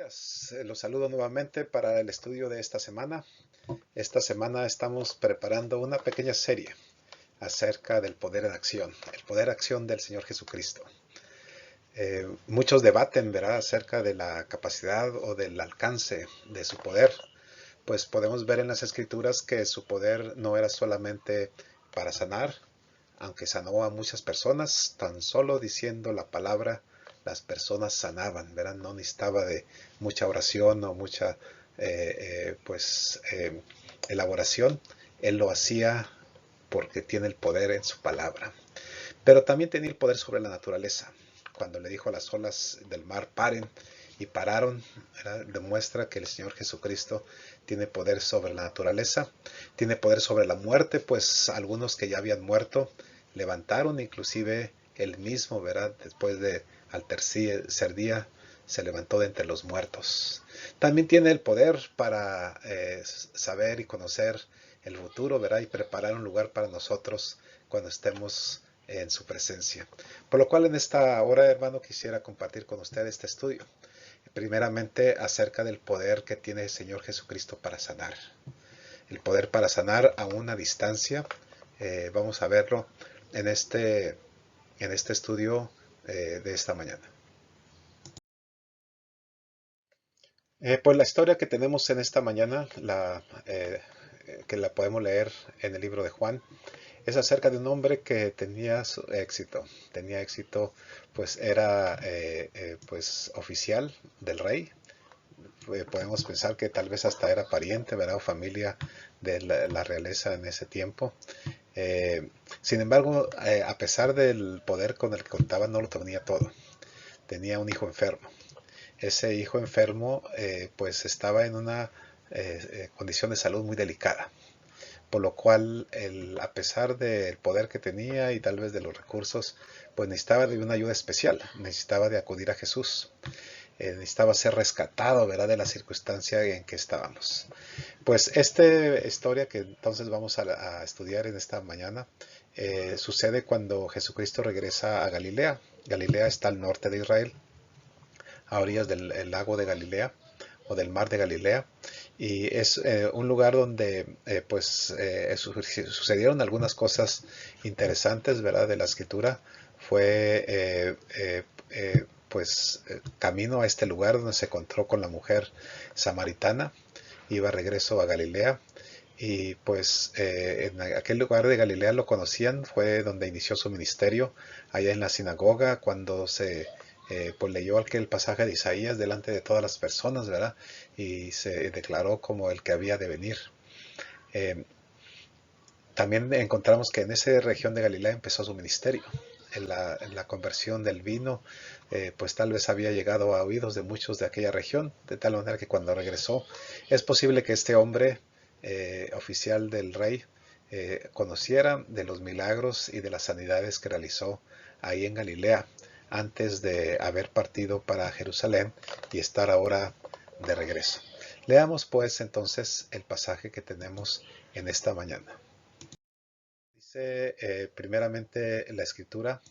días, los saludo nuevamente para el estudio de esta semana. Esta semana estamos preparando una pequeña serie acerca del poder en acción, el poder en acción del Señor Jesucristo. Muchos debaten, ¿verdad?, acerca de la capacidad o del alcance de su poder, pues podemos ver en las Escrituras que su poder no era solamente para sanar, aunque sanó a muchas personas, tan solo diciendo la palabra las personas sanaban, ¿verdad? No necesitaba de mucha oración o mucha elaboración. Él lo hacía porque tiene el poder en su palabra. Pero también tenía el poder sobre la naturaleza. Cuando le dijo a las olas del mar paren y pararon, ¿verdad?, demuestra que el Señor Jesucristo tiene poder sobre la naturaleza, tiene poder sobre la muerte, pues algunos que ya habían muerto levantaron, inclusive él mismo, ¿verdad?, después de al tercer día se levantó de entre los muertos. También tiene el poder para saber y conocer el futuro, ¿verdad?, y preparar un lugar para nosotros cuando estemos en su presencia. Por lo cual en esta hora, hermano, quisiera compartir con usted este estudio. Primeramente acerca del poder que tiene el Señor Jesucristo para sanar. El poder para sanar a una distancia. Vamos a verlo en este estudio de esta mañana. Pues la historia que tenemos en esta mañana, que la podemos leer en el libro de Juan, es acerca de un hombre que tenía éxito. Tenía éxito, pues era pues oficial del rey. Podemos pensar que tal vez hasta era pariente, ¿verdad?, o familia de la realeza en ese tiempo. Sin embargo, a pesar del poder con el que contaba, no lo tenía todo. Tenía un hijo enfermo. Ese hijo enfermo pues estaba en una condición de salud muy delicada, por lo cual a pesar del poder que tenía y tal vez de los recursos, pues necesitaba de una ayuda especial, necesitaba de acudir a Jesús, necesitaba ser rescatado, ¿verdad?, de la circunstancia en que estábamos. Pues esta historia que entonces vamos a estudiar en esta mañana sucede cuando Jesucristo regresa a Galilea. Galilea está al norte de Israel, a orillas del lago de Galilea o del mar de Galilea, y es un lugar donde sucedieron algunas cosas interesantes, ¿verdad?, de la escritura. Fue camino a este lugar donde se encontró con la mujer samaritana, iba regreso a Galilea, y pues en aquel lugar de Galilea lo conocían, fue donde inició su ministerio, allá en la sinagoga, cuando se pues leyó aquel pasaje de Isaías delante de todas las personas, ¿verdad? Y se declaró como el que había de venir. Eh, También encontramos que en esa región de Galilea empezó su ministerio. En la conversión del vino, pues tal vez había llegado a oídos de muchos de aquella región, de tal manera que cuando regresó, es posible que este hombre, oficial del rey, conociera de los milagros y de las sanidades que realizó ahí en Galilea, antes de haber partido para Jerusalén y estar ahora de regreso. Leamos pues entonces el pasaje que tenemos en esta mañana. Dice primeramente la escritura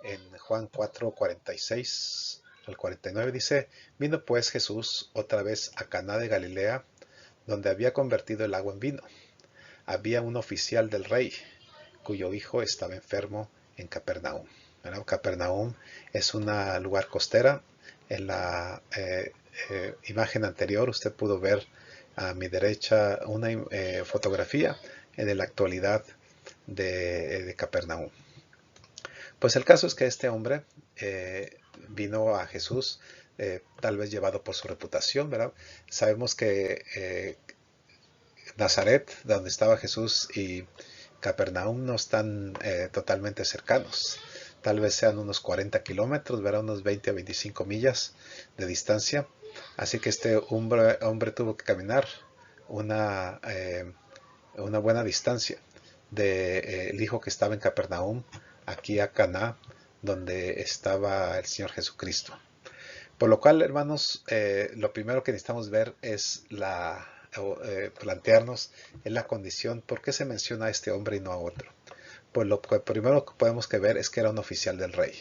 en Juan 4:46 al 49, dice: vino pues Jesús otra vez a Caná de Galilea, donde había convertido el agua en vino. Había un oficial del rey, cuyo hijo estaba enfermo en Capernaum. Bueno, Capernaum es una lugar costera. En la imagen anterior usted pudo ver a mi derecha una fotografía de la actualidad de Capernaum. Pues el caso es que este hombre vino a Jesús, tal vez llevado por su reputación, ¿verdad? Sabemos que Nazaret, donde estaba Jesús, y Capernaum no están totalmente cercanos. Tal vez sean unos 40 kilómetros, ¿verdad?, unos 20 a 25 millas de distancia. Así que este hombre tuvo que caminar una, eh, una buena distancia del hijo que estaba en Capernaum, aquí a Caná, donde estaba el Señor Jesucristo. Por lo cual, hermanos, lo primero que necesitamos ver es plantearnos en la condición, ¿por qué se menciona a este hombre y no a otro? Pues lo primero que podemos ver es que era un oficial del rey.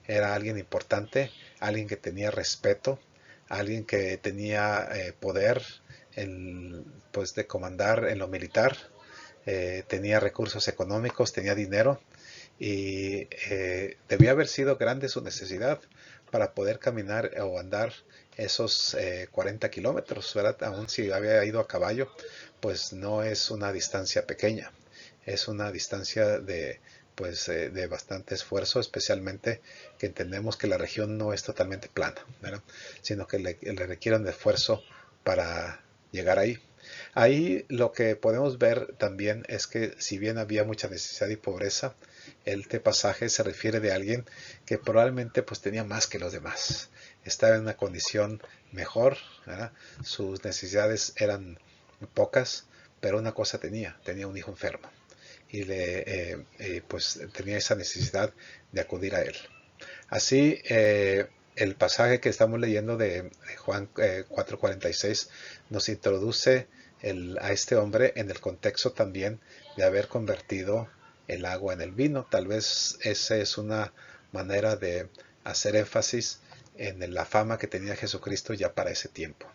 Era alguien importante, alguien que tenía respeto, alguien que tenía poder pues de comandar en lo militar, tenía recursos económicos, tenía dinero y debía haber sido grande su necesidad para poder caminar o andar esos 40 kilómetros, ¿verdad? Aun si había ido a caballo, pues no es una distancia pequeña, es una distancia de bastante esfuerzo, especialmente que entendemos que la región no es totalmente plana, ¿verdad? Sino que le requiere un esfuerzo para llegar ahí. Ahí lo que podemos ver también es que si bien había mucha necesidad y pobreza, este pasaje se refiere de alguien que probablemente pues tenía más que los demás. Estaba en una condición mejor, ¿verdad? Sus necesidades eran pocas, pero una cosa tenía un hijo enfermo y pues tenía esa necesidad de acudir a él. Así, el pasaje que estamos leyendo de Juan 4:46 nos introduce a este hombre en el contexto también de haber convertido el agua en el vino. Tal vez esa es una manera de hacer énfasis en la fama que tenía Jesucristo ya para ese tiempo.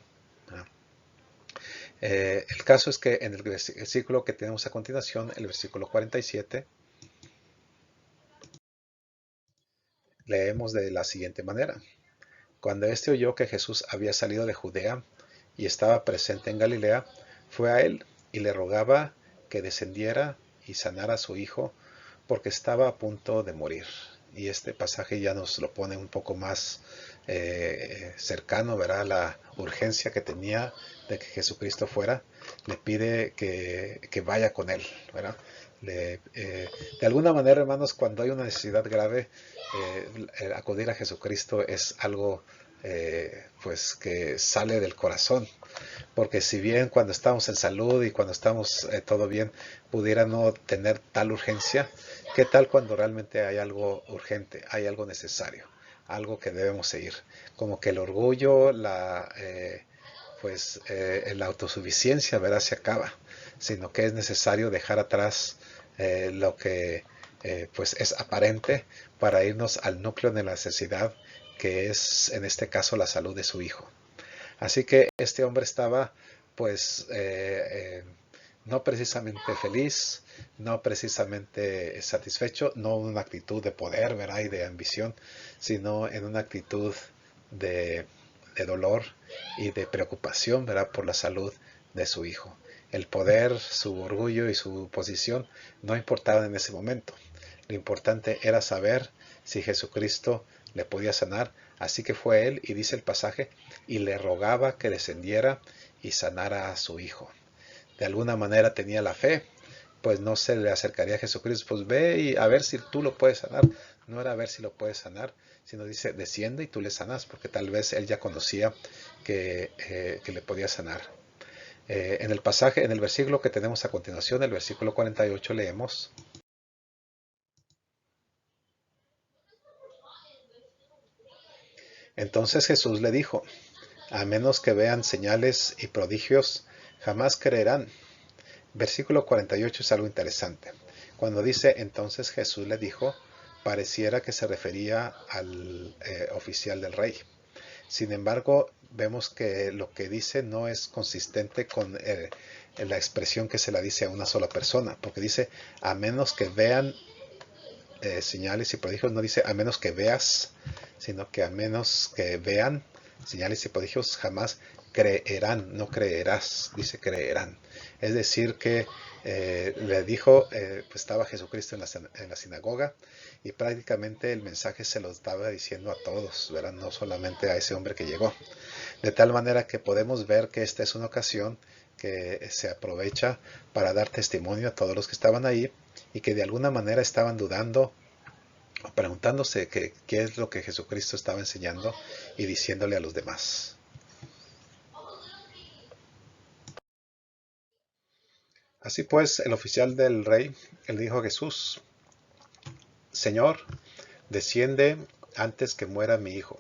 El caso es que en el versículo que tenemos a continuación, el versículo 47, leemos de la siguiente manera. Cuando éste oyó que Jesús había salido de Judea y estaba presente en Galilea, fue a él y le rogaba que descendiera y sanara a su hijo, porque estaba a punto de morir. Y este pasaje ya nos lo pone un poco más cercano, verá la urgencia que tenía de que Jesucristo fuera. Le pide que vaya con él, ¿verdad? De alguna manera, hermanos, cuando hay una necesidad grave, acudir a Jesucristo es algo pues que sale del corazón, porque si bien cuando estamos en salud y cuando estamos todo bien pudiera no tener tal urgencia, ¿qué tal cuando realmente hay algo urgente, hay algo necesario, algo que debemos seguir? Como que el orgullo, la autosuficiencia, ¿verdad? Se acaba, sino que es necesario dejar atrás lo que pues es aparente para irnos al núcleo de la necesidad, que es en este caso la salud de su hijo. Así que este hombre estaba pues no precisamente feliz, no precisamente satisfecho, no en una actitud de poder, ¿verdad? Y de ambición, sino en una actitud de, de dolor y de preocupación, ¿verdad? Por la salud de su hijo. El poder, su orgullo y su posición no importaban en ese momento. Lo importante era saber si Jesucristo le podía sanar. Así que fue él, y dice el pasaje, y le rogaba que descendiera y sanara a su hijo. De alguna manera tenía la fe, pues no se le acercaría a Jesucristo, pues ve y a ver si tú lo puedes sanar. No era a ver si lo puedes sanar, sino dice, desciende y tú le sanas, porque tal vez él ya conocía que le podía sanar. En el pasaje, en el versículo que tenemos a continuación, el versículo 48, leemos: Entonces Jesús le dijo, a menos que vean señales y prodigios, jamás creerán. Versículo 48 es algo interesante. Cuando dice entonces Jesús le dijo, pareciera que se refería al oficial del rey. Sin embargo, vemos que lo que dice no es consistente con la expresión que se la dice a una sola persona, porque dice a menos que vean señales y prodigios, no dice a menos que veas, sino que a menos que vean señales y prodigios jamás creerán, no creerás, dice creerán. Es decir que le dijo, pues estaba Jesucristo en la sinagoga y prácticamente el mensaje se lo estaba diciendo a todos, ¿verdad? No solamente a ese hombre que llegó. De tal manera que podemos ver que esta es una ocasión que se aprovecha para dar testimonio a todos los que estaban ahí y que de alguna manera estaban dudando o preguntándose qué es lo que Jesucristo estaba enseñando y diciéndole a los demás. Así pues, el oficial del rey le dijo a Jesús, Señor, desciende antes que muera mi hijo.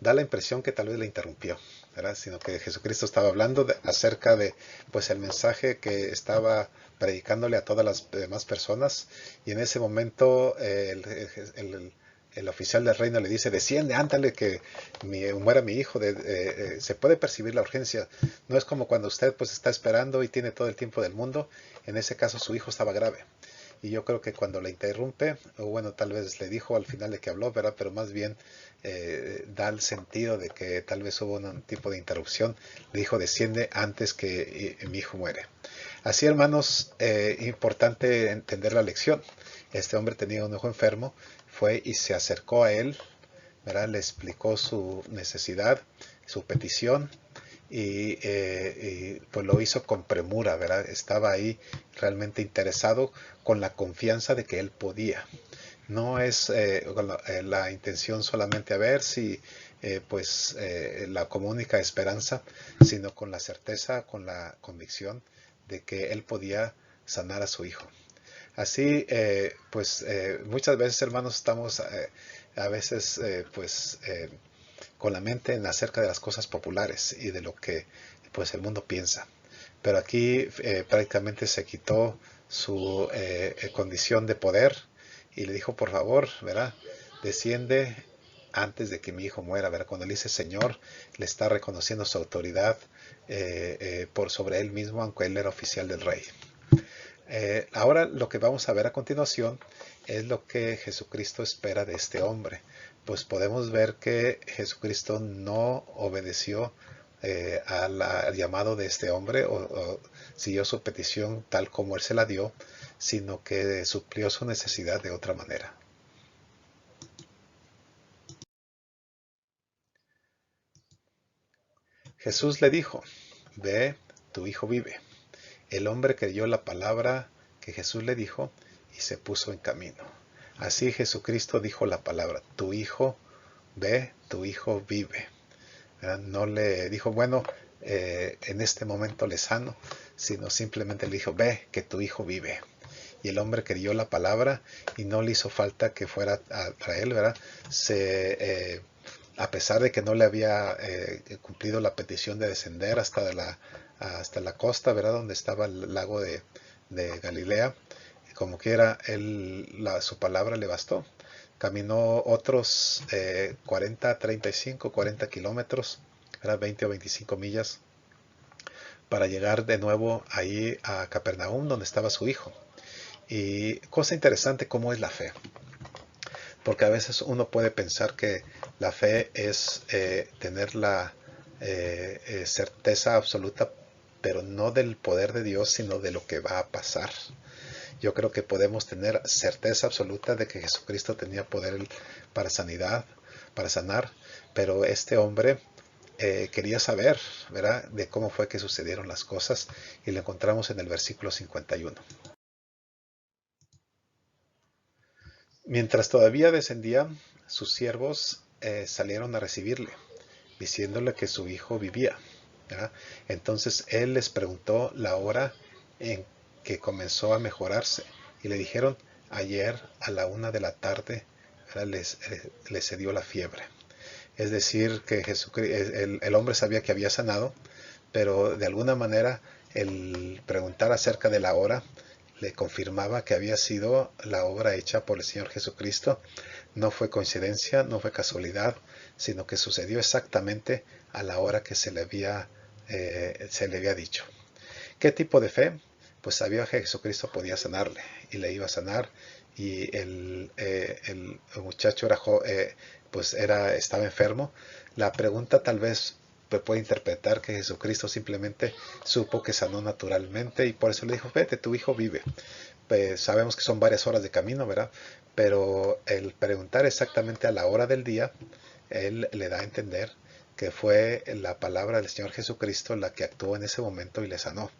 Da la impresión que tal vez le interrumpió, ¿verdad? Sino que Jesucristo estaba hablando acerca de pues el mensaje que estaba predicándole a todas las demás personas, y en ese momento el oficial del reino le dice, desciende, ándale, que muera mi hijo, se puede percibir la urgencia. No es como cuando usted pues está esperando y tiene todo el tiempo del mundo. En ese caso su hijo estaba grave. Y yo creo que cuando le interrumpe, o bueno, tal vez le dijo al final de que habló, ¿verdad? Pero más bien da el sentido de que tal vez hubo un tipo de interrupción. Le dijo, desciende antes que mi hijo muere. Así, hermanos, importante entender la lección. Este hombre tenía un hijo enfermo, fue y se acercó a él, ¿verdad? Le explicó su necesidad, su petición, y pues lo hizo con premura, ¿verdad? Estaba ahí realmente interesado con la confianza de que él podía. No es con la intención solamente a ver si la comunica esperanza, sino con la certeza, con la convicción de que él podía sanar a su hijo. Así, muchas veces, hermanos, estamos a veces con la mente en acerca de las cosas populares y de lo que pues el mundo piensa. Pero aquí prácticamente se quitó su condición de poder y le dijo, por favor, ¿verdad? Desciende antes de que mi hijo muera, ¿verdad? Cuando le dice Señor, le está reconociendo su autoridad por sobre él mismo, aunque él era oficial del rey. Ahora lo que vamos a ver a continuación es lo que Jesucristo espera de este hombre. Pues podemos ver que Jesucristo no obedeció al llamado de este hombre o siguió su petición tal como él se la dio, sino que suplió su necesidad de otra manera. Jesús le dijo, ve, tu hijo vive. El hombre creyó la palabra que Jesús le dijo y se puso en camino. Así Jesucristo dijo la palabra, tu hijo ve, tu hijo vive. No le dijo, bueno, en este momento le sano, sino simplemente le dijo, ve, que tu hijo vive. Y el hombre creyó la palabra y no le hizo falta que fuera a él, ¿verdad? A pesar de que no le había cumplido la petición de descender hasta la costa, ¿verdad? Donde estaba el lago de Galilea, como quiera, su palabra le bastó. Caminó otros 40 kilómetros, era 20 o 25 millas, para llegar de nuevo ahí a Capernaum, donde estaba su hijo. Y cosa interesante, cómo es la fe. Porque a veces uno puede pensar que la fe es tener la certeza absoluta, pero no del poder de Dios, sino de lo que va a pasar. Yo creo que podemos tener certeza absoluta de que Jesucristo tenía poder para sanidad, para sanar, pero este hombre quería saber, ¿verdad?, de cómo fue que sucedieron las cosas, y lo encontramos en el versículo 51. Mientras todavía descendía, sus siervos salieron a recibirle, diciéndole que su hijo vivía, ¿verdad? Entonces él les preguntó la hora en que comenzó a mejorarse, y le dijeron, ayer a la 1 de la tarde, les cedió la fiebre. Es decir, que el hombre sabía que había sanado, pero de alguna manera el preguntar acerca de la hora le confirmaba que había sido la obra hecha por el Señor Jesucristo. No fue coincidencia, no fue casualidad, sino que sucedió exactamente a la hora que se le había dicho. ¿Qué tipo de fe? Pues sabía que Jesucristo podía sanarle y le iba a sanar, y el muchacho estaba enfermo. La pregunta tal vez puede interpretar que Jesucristo simplemente supo que sanó naturalmente y por eso le dijo, vete, tu hijo vive. Pues sabemos que son varias horas de camino, ¿verdad? Pero el preguntar exactamente a la hora del día, él le da a entender que fue la palabra del Señor Jesucristo la que actuó en ese momento y le sanó.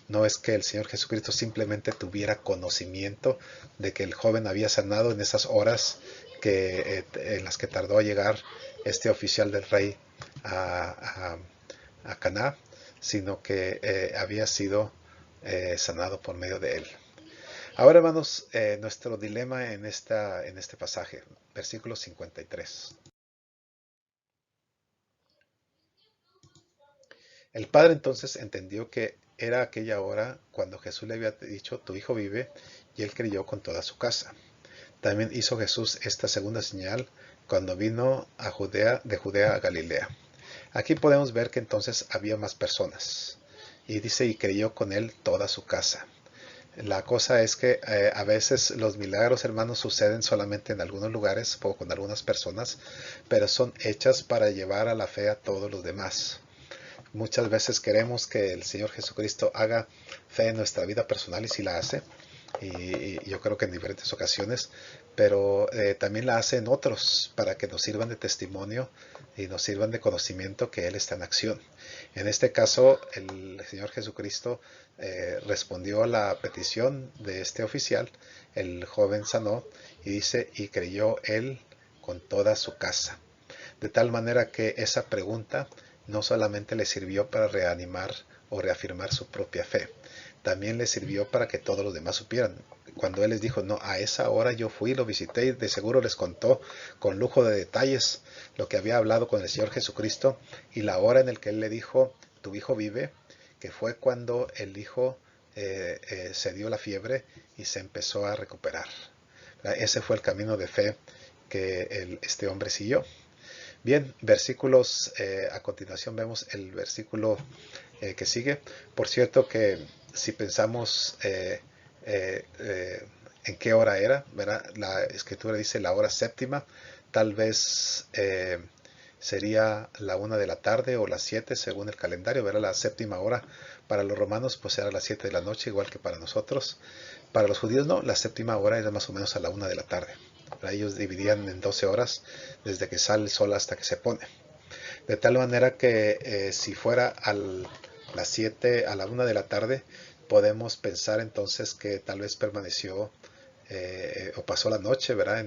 No es que el Señor Jesucristo simplemente tuviera conocimiento de que el joven había sanado en esas horas en las que tardó a llegar este oficial del rey a, a Caná, sino que había sido sanado por medio de él. Ahora, hermanos, nuestro dilema en este pasaje, versículo 53. El padre entonces entendió que era aquella hora cuando Jesús le había dicho, tu hijo vive, y él creyó con toda su casa. También hizo Jesús esta segunda señal cuando vino a Judea, de Judea a Galilea. Aquí podemos ver que entonces había más personas. Y dice, y creyó con él toda su casa. La cosa es que a veces los milagros, hermanos, suceden solamente en algunos lugares o con algunas personas, pero son hechas para llevar a la fe a todos los demás. Muchas veces queremos que el Señor Jesucristo haga fe en nuestra vida personal y sí la hace, y yo creo que en diferentes ocasiones, pero también la hace en otros para que nos sirvan de testimonio y nos sirvan de conocimiento que Él está en acción. En este caso, el Señor Jesucristo respondió a la petición de este oficial, el joven sanó, y dice, y creyó Él con toda su casa. De tal manera que esa pregunta no solamente le sirvió para reanimar o reafirmar su propia fe, también le sirvió para que todos los demás supieran. Cuando Él les dijo, no, a esa hora yo fui, lo visité y de seguro les contó con lujo de detalles lo que había hablado con el Señor Jesucristo y la hora en la que Él le dijo, tu hijo vive, que fue cuando el hijo se dio la fiebre y se empezó a recuperar. Ese fue el camino de fe que este hombre siguió. Bien, versículos, a continuación vemos el versículo que sigue. Por cierto que si pensamos en qué hora era, ¿verdad? La escritura dice la hora séptima, tal vez sería la 1 de la tarde o las 7 según el calendario, ¿verdad? La séptima hora para los romanos pues era las 7 de la noche, igual que para nosotros. Para los judíos no, la séptima hora era más o menos a la 1 de la tarde. Ellos dividían en 12 horas desde que sale el sol hasta que se pone. De tal manera que si fuera las 7, a la 1 de la tarde, podemos pensar entonces que tal vez permaneció o pasó la noche, ¿verdad?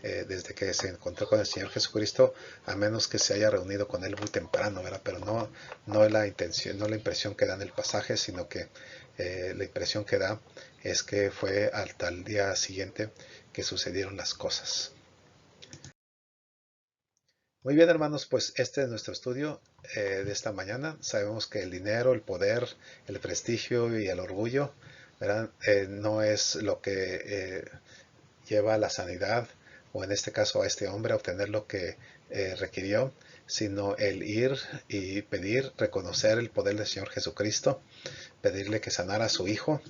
Desde que se encontró con el Señor Jesucristo, a menos que se haya reunido con Él muy temprano, ¿verdad? Pero no es la intención, no la impresión que da en el pasaje, sino que la impresión que da es que fue hasta el día siguiente que sucedieron las cosas. Muy bien, hermanos, pues este es nuestro estudio de esta mañana. Sabemos que el dinero, el poder, el prestigio y el orgullo, ¿verdad? No es lo que lleva a la sanidad, o en este caso a este hombre a obtener lo que requirió, sino el ir y pedir, reconocer el poder del Señor Jesucristo, pedirle que sanara a su hijo,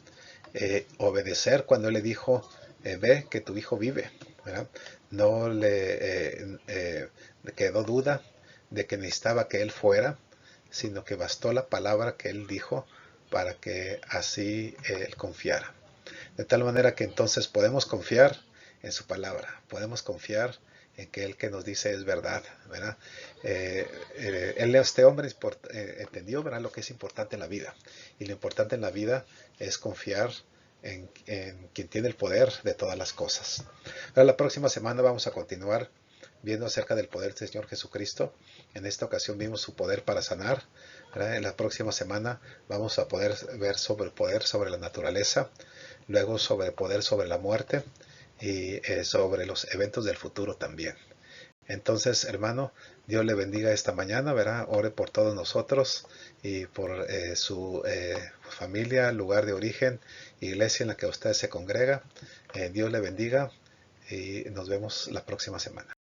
obedecer cuando Él le dijo, ve que tu hijo vive, ¿verdad? No le quedó duda de que necesitaba que Él fuera, sino que bastó la palabra que Él dijo para que así Él confiara. De tal manera que entonces podemos confiar en su palabra, podemos confiar en que el que nos dice es verdad, ¿verdad? Este hombre entendió, ¿verdad?, lo que es importante en la vida. Y lo importante en la vida es confiar en quien tiene el poder de todas las cosas. Ahora, la próxima semana vamos a continuar viendo acerca del poder del Señor Jesucristo. En esta ocasión vimos su poder para sanar, ¿verdad? En la próxima semana vamos a poder ver sobre el poder sobre la naturaleza, luego sobre el poder sobre la muerte y sobre los eventos del futuro también. Entonces, hermano, Dios le bendiga esta mañana, ¿verdad? Ore por todos nosotros y por su familia, lugar de origen, iglesia en la que usted se congrega. Dios le bendiga y nos vemos la próxima semana.